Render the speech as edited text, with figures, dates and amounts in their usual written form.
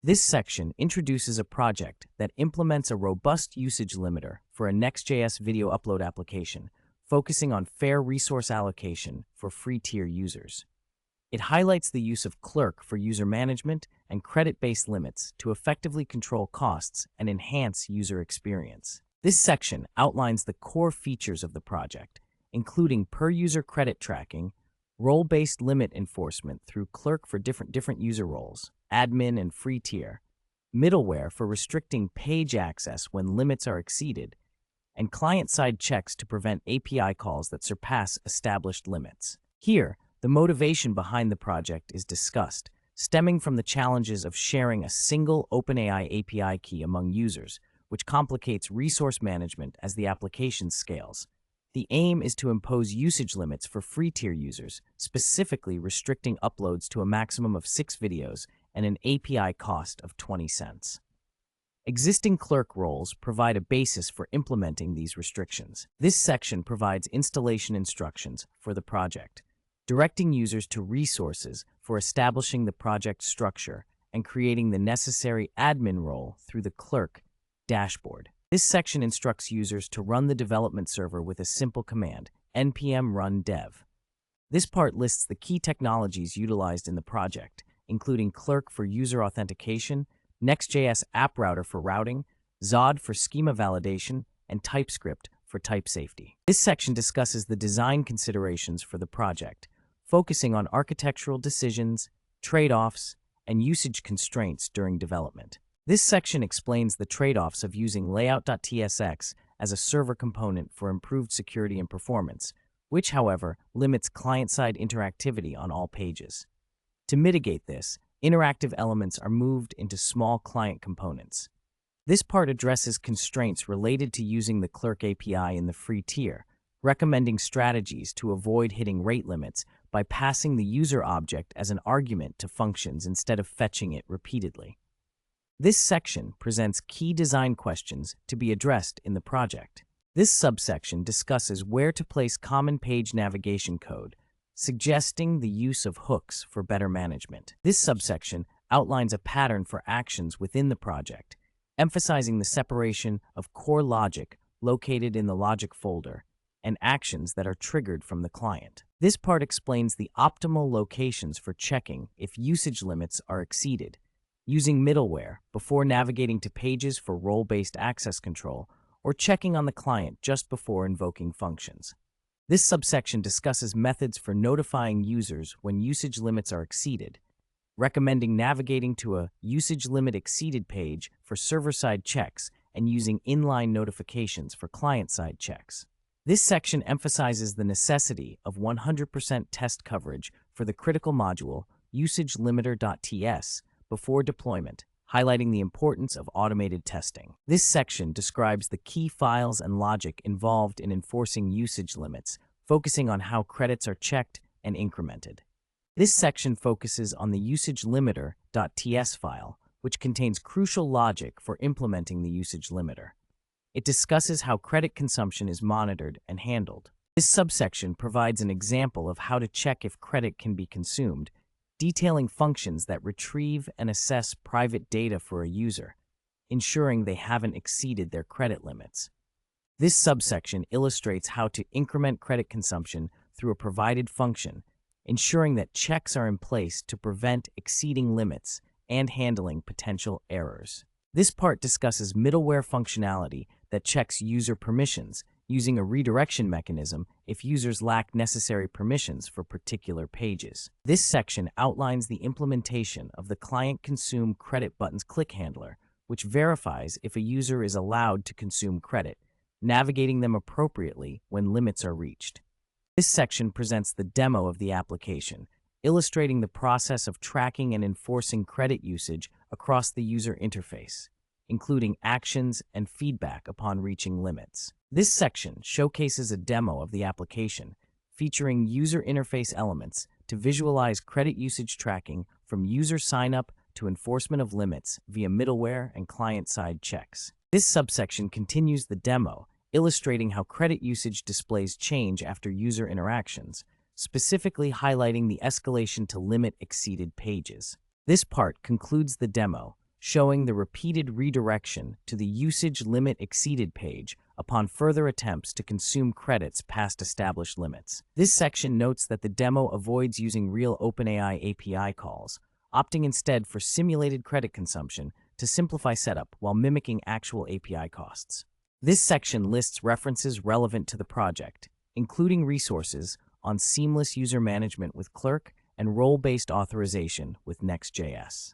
This section introduces a project that implements a robust usage limiter for a Next.js video upload application, focusing on fair resource allocation for free tier users. It highlights the use of Clerk for user management and credit-based limits to effectively control costs and enhance user experience. This section outlines the core features of the project, including per-user credit tracking, role-based limit enforcement through Clerk for different user roles, admin and free tier, middleware for restricting page access when limits are exceeded, and client-side checks to prevent API calls that surpass established limits. Here, the motivation behind the project is discussed, stemming from the challenges of sharing a single OpenAI API key among users, which complicates resource management as the application scales. The aim is to impose usage limits for free tier users, specifically restricting uploads to a maximum of 6 videos and an API cost of 20 cents. Existing Clerk roles provide a basis for implementing these restrictions. This section provides installation instructions for the project, directing users to resources for establishing the project structure and creating the necessary admin role through the Clerk dashboard. This section instructs users to run the development server with a simple command, npm run dev. This part lists the key technologies utilized in the project, including Clerk for user authentication, Next.js app router for routing, Zod for schema validation, and TypeScript for type safety. This section discusses the design considerations for the project, focusing on architectural decisions, trade-offs, and usage constraints during development. This section explains the trade-offs of using layout.tsx as a server component for improved security and performance, which, however, limits client-side interactivity on all pages. To mitigate this, interactive elements are moved into small client components. This part addresses constraints related to using the Clerk API in the free tier, recommending strategies to avoid hitting rate limits by passing the user object as an argument to functions instead of fetching it repeatedly. This section presents key design questions to be addressed in the project. This subsection discusses where to place common page navigation code, suggesting the use of hooks for better management. This subsection outlines a pattern for actions within the project, emphasizing the separation of core logic located in the logic folder and actions that are triggered from the client. This part explains the optimal locations for checking if usage limits are exceeded, using middleware before navigating to pages for role-based access control, or checking on the client just before invoking functions. This subsection discusses methods for notifying users when usage limits are exceeded, recommending navigating to a usage limit exceeded page for server-side checks and using inline notifications for client-side checks. This section emphasizes the necessity of 100% test coverage for the critical module usagelimiter.ts before deployment, highlighting the importance of automated testing. This section describes the key files and logic involved in enforcing usage limits, focusing on how credits are checked and incremented. This section focuses on the usagelimiter.ts file, which contains crucial logic for implementing the usage limiter. It discusses how credit consumption is monitored and handled. This subsection provides an example of how to check if credit can be consumed, detailing functions that retrieve and assess private data for a user, ensuring they haven't exceeded their credit limits. This subsection illustrates how to increment credit consumption through a provided function, ensuring that checks are in place to prevent exceeding limits and handling potential errors. This part discusses middleware functionality that checks user permissions, using a redirection mechanism if users lack necessary permissions for particular pages. This section outlines the implementation of the Client Consume Credit Buttons click handler, which verifies if a user is allowed to consume credit, navigating them appropriately when limits are reached. This section presents the demo of the application, illustrating the process of tracking and enforcing credit usage across the user interface, including actions and feedback upon reaching limits. This section showcases a demo of the application, featuring user interface elements to visualize credit usage tracking from user sign-up to enforcement of limits via middleware and client-side checks. This subsection continues the demo, illustrating how credit usage displays change after user interactions, specifically highlighting the escalation to limit exceeded pages. This part concludes the demo, showing the repeated redirection to the usage limit exceeded page upon further attempts to consume credits past established limits. This section notes that the demo avoids using real OpenAI API calls, opting instead for simulated credit consumption to simplify setup while mimicking actual API costs. This section lists references relevant to the project, including resources on seamless user management with Clerk and role-based authorization with Next.js.